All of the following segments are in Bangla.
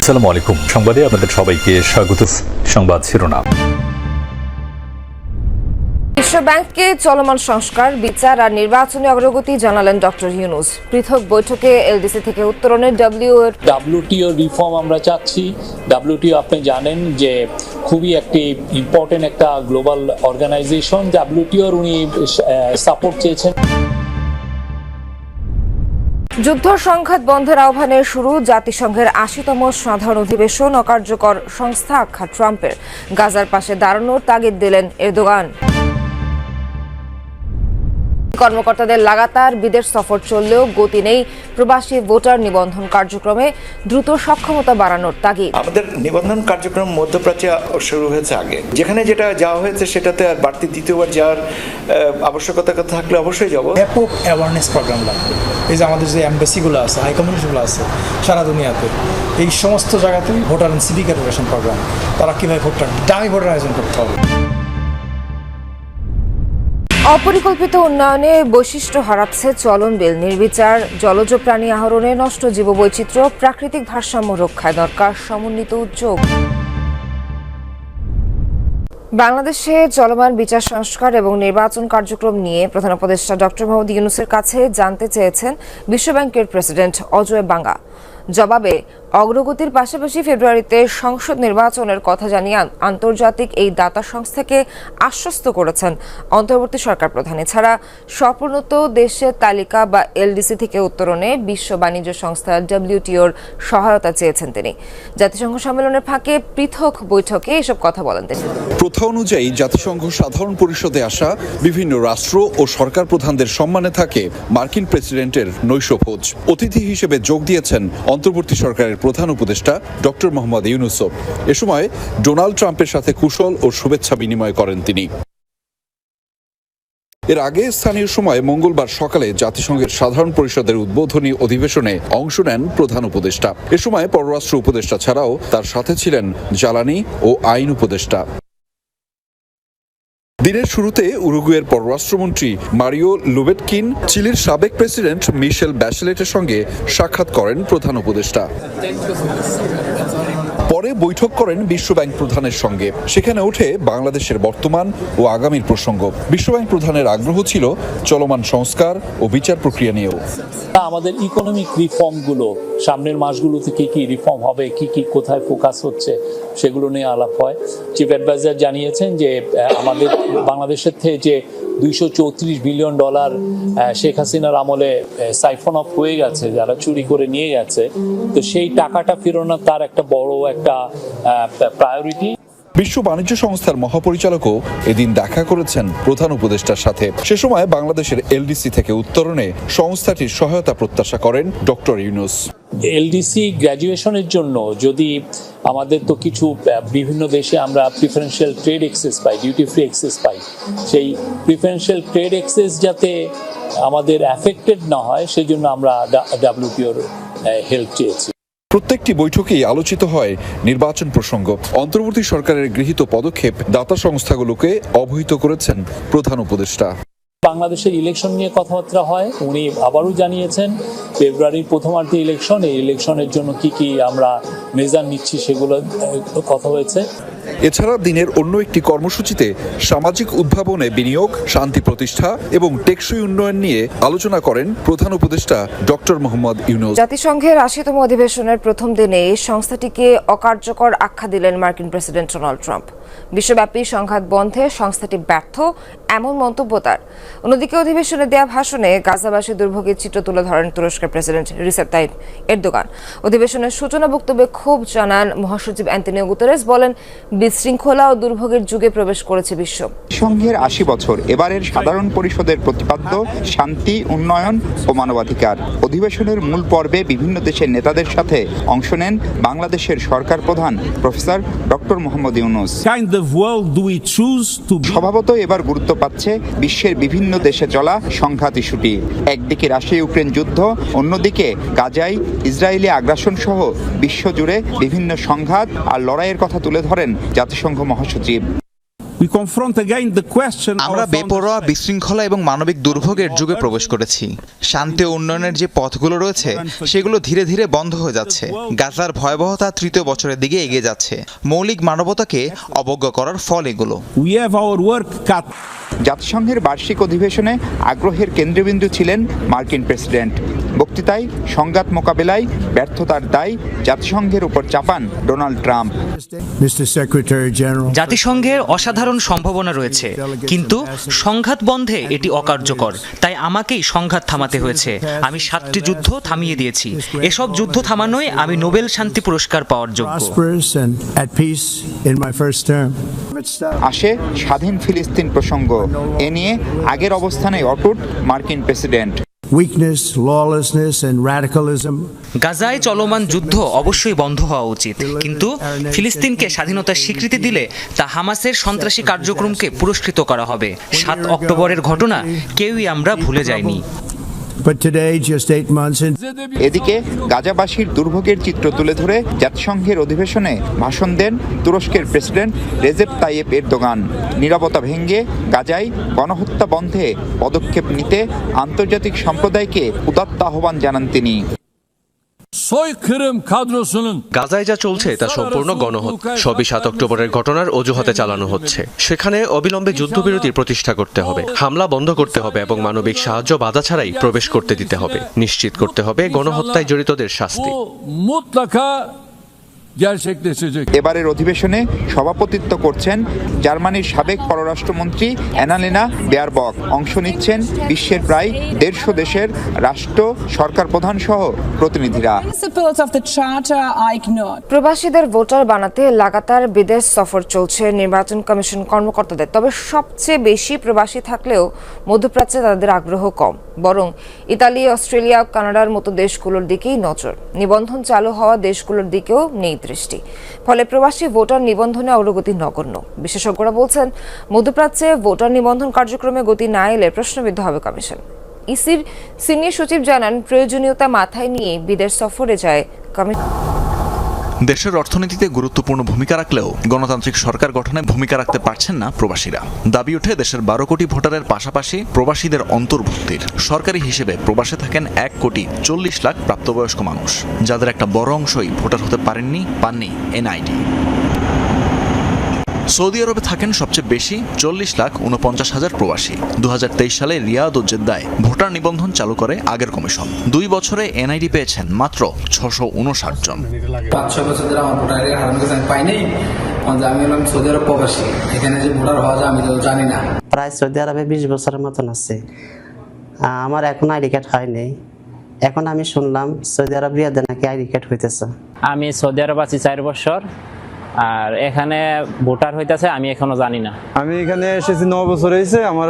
আসসালামু আলাইকুম। সংবাদে আপনাদের সবাইকে স্বাগত। সংবাদ শিরোনাম। বিশ্বব্যাংকে চলমান সংস্কার, বিচার আর নির্বাচনী অগ্রগতি জানালেন ডক্টর ইউনূস। পৃথক বৈঠকে এলডিসি থেকে উত্তরণে ডব্লিউটিও রিফর্ম আমরা চাচ্ছি। ডব্লিউটিও আপনি জানেন যে খুবই একটি ইম্পর্টেন্ট একটা গ্লোবাল অর্গানাইজেশন। ডব্লিউটিওর উনি সাপোর্ট চেয়েছেন। যুদ্ধ সংঘাত বন্ধের আহ্বানে শুরু জাতিসংঘের ৮০তম সাধারণ অধিবেশন। অকার্যকর সংস্থা আখ্যা ট্রাম্পের। গাজার পাশে দাঁড়ানোর তাগিদ দিলেন এরদোগান। কর্মকর্তাদের লাগাতার বিদেশ সফর চললেও গতি নেই প্রবাসী ভোটার নিবন্ধন কার্যক্রমে। দ্রুত সক্ষমতা বাড়ানোর তাগিদ। আমাদের নিবন্ধন কার্যক্রম মধ্যপ্রাচ্যে শুরু হয়েছে আগে, যেখানে যেটা যাওয়া হয়েছে সেটাতে আর বাড়তি দ্বিতীয়বার যাওয়ার আবশ্যকতা থাকলে অবশ্যই যাব। ব্যাপক অ্যাওয়ারনেস প্রোগ্রাম লাগবে। এই যে আমাদের যে এমবাসিগুলো আছে, হাই কমিশনগুলো আছে সারা দুনিয়াতে, এই সমস্ত জায়গাতে voter and civic education programme, তারা কীভাবে দামি ভোটার আয়োজন করতে হবে। অপরিকল্পিত উন্নয়নে বৈশিষ্ট্য হারাচ্ছে চলন বিল। নির্বিচার জলজ প্রাণী আহরণে নষ্ট জীববৈচিত্র্য, প্রাকৃতিক ভারসাম্য রক্ষায় দরকার সমন্বিত উদ্যোগ। বাংলাদেশে চলমান বিচার সংস্কার এবং নির্বাচন কার্যক্রম নিয়ে প্রধান উপদেষ্টা ডক্টর মোহাম্মদ ইউনূসের কাছে জানতে চেয়েছেন বিশ্বব্যাংকের প্রেসিডেন্ট অজয় বাঙ্গা। জবাবে অগ্রগতির পাশাপাশি ফেব্রুয়ারিতে সংসদ নির্বাচনের কথা জানিয়ে আন্তর্জাতিক এই দাতা সংস্থাকে আশ্বস্ত করেছেন অন্তর্বর্তী সরকার প্রধান। এছাড়া স্বপ্রণোত দেশের তালিকা বা এলডিসি থেকে উত্তরণে বিশ্ব বাণিজ্য সংস্থা ডব্লিউটিওর সহায়তা চেয়েছেন তিনি। জাতিসংঘ সম্মেলনের ফাঁকে পৃথক বৈঠকে এসব কথা বলেন তিনি। প্রথা অনুযায়ী জাতিসংঘ সাধারণ পরিষদে আসা বিভিন্ন রাষ্ট্র ও সরকার প্রধানদের সম্মানে থাকে মার্কিন প্রেসিডেন্টের নৈশভোজ। অতিথি হিসেবে যোগ দিয়েছেন অন্তর্বর্তী সরকারের প্রধান উপদেষ্টা ডক্টর মোহাম্মদ ইউনূস। এ সময় ডোনাল্ড ট্রাম্পের সাথে কুশল ও শুভেচ্ছা বিনিময় করেন তিনি। এর আগে স্থানীয় সময় মঙ্গলবার সকালে জাতিসংঘের সাধারণ পরিষদের উদ্বোধনী অধিবেশনে অংশ নেন প্রধান উপদেষ্টা। এ সময় পররাষ্ট্র উপদেষ্টা ছাড়াও তার সাথে ছিলেন জ্বালানি ও আইন উপদেষ্টা। দিনের শুরুতে উরুগুয়ের পররাষ্ট্রমন্ত্রী মারিও লুবেটকিন চিলির সাবেক প্রেসিডেন্ট মিশেল ব্যাচেলেটের সঙ্গে সাক্ষাৎ করেন প্রধান উপদেষ্টা। পরে বৈঠক করেন বিশ্বব্যাংক প্রধানের সঙ্গে। সেখানে ওঠে বাংলাদেশের বর্তমান ও আগামীর প্রসঙ্গ। বিশ্বব্যাংক প্রধানের আগ্রহ ছিল চলমান সংস্কার ও বিচার প্রক্রিয়া নিয়েও। আমাদের ইকোনমিক রিফর্মগুলো সামনের মাসগুলোতে কি কি রিফর্ম হবে, কি কি কোথায় ফোকাস হচ্ছে, সেগুলো নিয়ে আলাপ হয়। চিফ অ্যাডভাইজার জানিয়েছেন যে আমাদের বাংলাদেশের থেকে যে $234 বিলিয়ন শেখ হাসিনার আমলে সাইফন অফ হয়ে গেছে, যারা চুরি করে নিয়ে গেছে, তো সেই টাকাটা ফেরানো তার একটা বড় একটা প্রায়োরিটি। বিশ্ব বাণিজ্য সংস্থার মহাপরিচালকও এদিন দেখা করেছেন প্রধান উপদেষ্টার সাথে। সে সময় বাংলাদেশের এলডিসি থেকে উত্তরণে সংস্থাটির সহায়তা প্রত্যাশা করেন ডক্টর ইউনূস। এলডিসি গ্র্যাজুয়েশনের জন্য যদি আমাদের তো কিছু বিভিন্ন দেশে আমরা প্রিফারেন্সিয়াল ট্রেড এক্সেস পাই, ডিউটি ফ্রি এক্সেস পাই, সেই প্রিফারেন্সিয়াল ট্রেড এক্সেস যাতে আমাদের অ্যাফেক্টেড না হয় সেজন্য আমরা ডব্লিউটিওর হেল্প চেয়েছি। প্রত্যেকটি বৈঠকেই আলোচিত হয় নির্বাচন প্রসঙ্গ। অন্তর্বর্তী সরকারের গৃহীত পদক্ষেপ দাতা সংস্থাগুলোকে অবহিত করেছেন প্রধান উপদেষ্টা। বাংলাদেশের ইলেকশন নিয়ে কথাবার্তা হয়। উনি আবারও জানিয়েছেন ফেব্রুয়ারির প্রথমার্ধে ইলেকশন, এই ইলেকশনের জন্য কি কি আমরা মেজার নিচ্ছি সেগুলো কথা হয়েছে। এছাড়া দিনের অন্য একটি কর্মসূচিতে সামাজিক উদ্ভাবনে বিনিয়োগ, শান্তি প্রতিষ্ঠা এবং টেকসই উন্নয়ন নিয়ে আলোচনা করেন প্রধান উপদেষ্টা ডক্টর মোহাম্মদ ইউনূস। জাতিসংঘের ৮০তম অধিবেশনের প্রথম দিনে সংস্থাটিকে অকার্যকর আখ্যা দিলেন মার্কিন প্রেসিডেন্ট ডোনাল্ড ট্রাম্প। বিশ্বব্যাপী সংঘাত বন্ধে সংস্থাটি ব্যর্থ, এমন মন্তব্য তার। অন্যদিকে অধিবেশনে দেয়া ভাষণে গাজাবাসী দুর্ভোগের চিত্র তুলে ধরেন তুরস্কের প্রেসিডেন্ট রিসেপ তাইপ এরদোগান। অধিবেশনের সূচনা বক্তব্যে ক্ষোভ জানান মহাসচিব অ্যান্টনিও গুতেরেস। বলেন, বিশৃঙ্খলা ও দুর্ভোগের যুগে প্রবেশ করেছে বিশ্ব। সংঘের ৮০ বছর এবারের সাধারণ পরিষদের প্রতিপাদ্য শান্তি, উন্নয়ন ও মানবাধিকার। অধিবেশনের মূল পর্বে বিভিন্ন দেশের নেতাদের সাথে অংশ নেন বাংলাদেশের সরকার প্রধান প্রফেসর ডক্টর মোহাম্মদ ইউনূস। স্বভাবত এবার গুরুত্ব পাচ্ছে বিশ্বের বিভিন্ন দেশে চলা সংঘাত ইস্যুটি। একদিকে রাশিয়া ইউক্রেন যুদ্ধ, অন্যদিকে গাজায় ইসরায়েলি আগ্রাসন সহ বিশ্বজুড়ে বিভিন্ন সংঘাত আর লড়াইয়ের কথা তুলে ধরেন জাতিসংঘ মহাসচিব। we confront again the question. আমরা বেপরোয়া, বিশৃঙ্খলা এবং মানবিক দুর্ভোগের যুগে প্রবেশ করেছি। শান্তি ও উন্নয়নের যে পথগুলো রয়েছে সেগুলো ধীরে ধীরে বন্ধ হয়ে যাচ্ছে। গাজার ভয়াবহতা তৃতীয় বছরের দিকে এগিয়ে যাচ্ছে। মৌলিক মানবতাকে অবজ্ঞা করার ফল এগুলো। We have our work cut. জাতিসংঘের বার্ষিক অধিবেশনে আগ্রহের কেন্দ্রবিন্দু ছিলেন মার্কিন প্রেসিডেন্ট। বক্তৃতায় সংঘাত মোকাবেলায় ব্যর্থতার দায় জাতিসংঘের উপর চাপান ডোনাল্ড ট্রাম্প। জাতিসংঘের অসাধারণ সম্ভাবনা রয়েছে, কিন্তু সংঘাত বন্ধে এটি অকার্যকর। তাই আমাকেই সংঘাত থামাতে হয়েছে। আমি 7টি যুদ্ধ থামিয়ে দিয়েছি। এসব যুদ্ধ থামানোয় আমি নোবেল শান্তি পুরস্কার পাওয়ার যোগ্য। আসে স্বাধীন ফিলিস্তিন প্রসঙ্গ। এ নিয়ে আগের অবস্থানে অটুট মার্কিন প্রেসিডেন্ট। গাজায় চলমান যুদ্ধ অবশ্যই বন্ধ হওয়া উচিত, কিন্তু ফিলিস্তিনকে স্বাধীনতার স্বীকৃতি দিলে তা হামাসের সন্ত্রাসী কার্যক্রমকে পুরস্কৃত করা হবে। 7 অক্টোবরের ঘটনা কেউই আমরা ভুলে যাইনি। এদিকে গাজাবাসীর দুর্ভোগের চিত্র তুলে ধরে জাতিসংঘের অধিবেশনে ভাষণ দেন তুরস্কের প্রেসিডেন্ট রেজেপ তাইয়েপ এরদোগান। নীরবতা ভেঙে গাজায় গণহত্যা বন্ধে পদক্ষেপ নিতে আন্তর্জাতিক সম্প্রদায়কে উদাত্ত আহ্বান জানান তিনি। গাজায় যা চলছে তা সম্পূর্ণ গণহত্যা। সবই 7 অক্টোবরের ঘটনার অজুহাতে চালানো হচ্ছে। সেখানে অবিলম্বে যুদ্ধবিরতি প্রতিষ্ঠা করতে হবে, হামলা বন্ধ করতে হবে এবং মানবিক সাহায্য বাধা ছাড়াই প্রবেশ করতে দিতে হবে। নিশ্চিত করতে হবে গণহত্যায় জড়িতদের শাস্তি। এবারের অধিবেশনে সভাপতিত্ব করছেন জার্মানির সাবেক পররাষ্ট্রমন্ত্রী অ্যানালেনা বেয়ারবক। অংশ নিচ্ছেন বিশ্বের প্রায় 150 দেশের রাষ্ট্র সরকার প্রধান সহ প্রতিনিধিরা। প্রবাসীদের ভোটার বানাতে লাগাতার বিদেশ সফর চলছে নির্বাচন কমিশন কর্মকর্তাদের। তবে সবচেয়ে বেশি প্রবাসী থাকলেও মধ্যপ্রাচ্যে তাদের আগ্রহ কম। বরং ইতালি, অস্ট্রেলিয়া, কানাডার মতো দেশগুলোর দিকেই নজর। নিবন্ধন চালু হওয়া দেশগুলোর দিকেও নেই দৃষ্টি। ফলে প্রবাসী ভোটার নিবন্ধনে অগ্রগতি নগণ্য। বিশেষজ্ঞরা বলছেন, মধ্যপ্রাচ্যে ভোটার নিবন্ধন কার্যক্রমে গতি না এলে প্রশ্নবিদ্ধ হবে কমিশন। ইসির সিনিয়র সচিব জানান, প্রয়োজনীয়তা মাথায় নিয়ে বিদেশ সফরে যায় কমিশন। দেশের অর্থনীতিতে গুরুত্বপূর্ণ ভূমিকা রাখলেও গণতান্ত্রিক সরকার গঠনে ভূমিকা রাখতে পারছেন না প্রবাসীরা। দাবি ওঠে দেশের 12 কোটি ভোটারের পাশাপাশি প্রবাসীদের অন্তর্ভুক্তির। সরকারি হিসেবে প্রবাসে থাকেন 1,40,00,000 প্রাপ্তবয়স্ক মানুষ, যাদের একটা বড় অংশই ভোটার হতে পাননি এনআইডি। সৌদি আরবে থাকেন সবচেয়ে বেশি 40,49,000 প্রবাসী। 2023 সালে রিয়াদ ও জেদ্দায় ভোটার নিবন্ধন চালু করে আগের কমিশন। 2 বছরে এনআইডি পেয়েছেন মাত্র 659 জন। 5-6 বছর ধরে আমার ভোটার আইডি হারানোর কাছে পাইনি। আমি হলাম সৌদি আরব প্রবাসী, এখানে যে ভোটার হওয়া যায় আমি তো জানি না। প্রায় সৌদি আরবে 20 বছরের মতন আছে। আমার এখন আইডি কার্ড হয়নি। এখন আমি শুনলাম সৌদি আরব রিয়াদে নাকি আইডি কার্ড হইতেছে। আমি সৌদি আরব আছি 4 বছর, আর এখানে ভোটার হইতেছে আমি এখনো জানি না। আমি এখানে এসেছি 9 বছর হয়েছে। আমার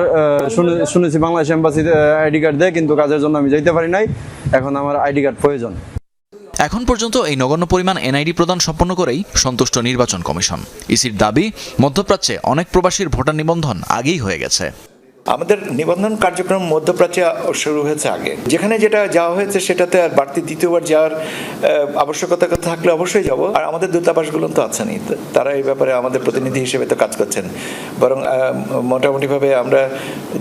শুনেছি বাংলাদেশ এম্বাসিতে আইডি কার্ড দেয়, কিন্তু কাজের জন্য আমি যাইতে পারি নাই। এখন আমার আইডি কার্ড প্রয়োজন। এখন পর্যন্ত এই নগণ্য পরিমাণ এনআইডি প্রদান সম্পন্ন করেই সন্তুষ্ট নির্বাচন কমিশন। ইসির দাবি, মধ্যপ্রাচ্যে অনেক প্রবাসীর ভোটার নিবন্ধন আগেই হয়ে গেছে। আমাদের নিবন্ধন কার্যক্রম মধ্যপ্রাচ্যে শুরু হয়েছে আগে। যেখানে যেটা যাওয়া হয়েছে সেটাতে আর বাড়তি দ্বিতীয়বার যাওয়ার আবশ্যকতা থাকলে অবশ্যই যাব। আর আমাদের দূতাবাসগুলো তো আছেনই, তারা এই ব্যাপারে আমাদের প্রতিনিধি হিসেবে তো কাজ করছেন। বরং মোটামুটিভাবে আমরা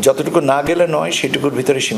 যতটুকু না গেলে নয় সেটুকুর ভিতরে সীমিত।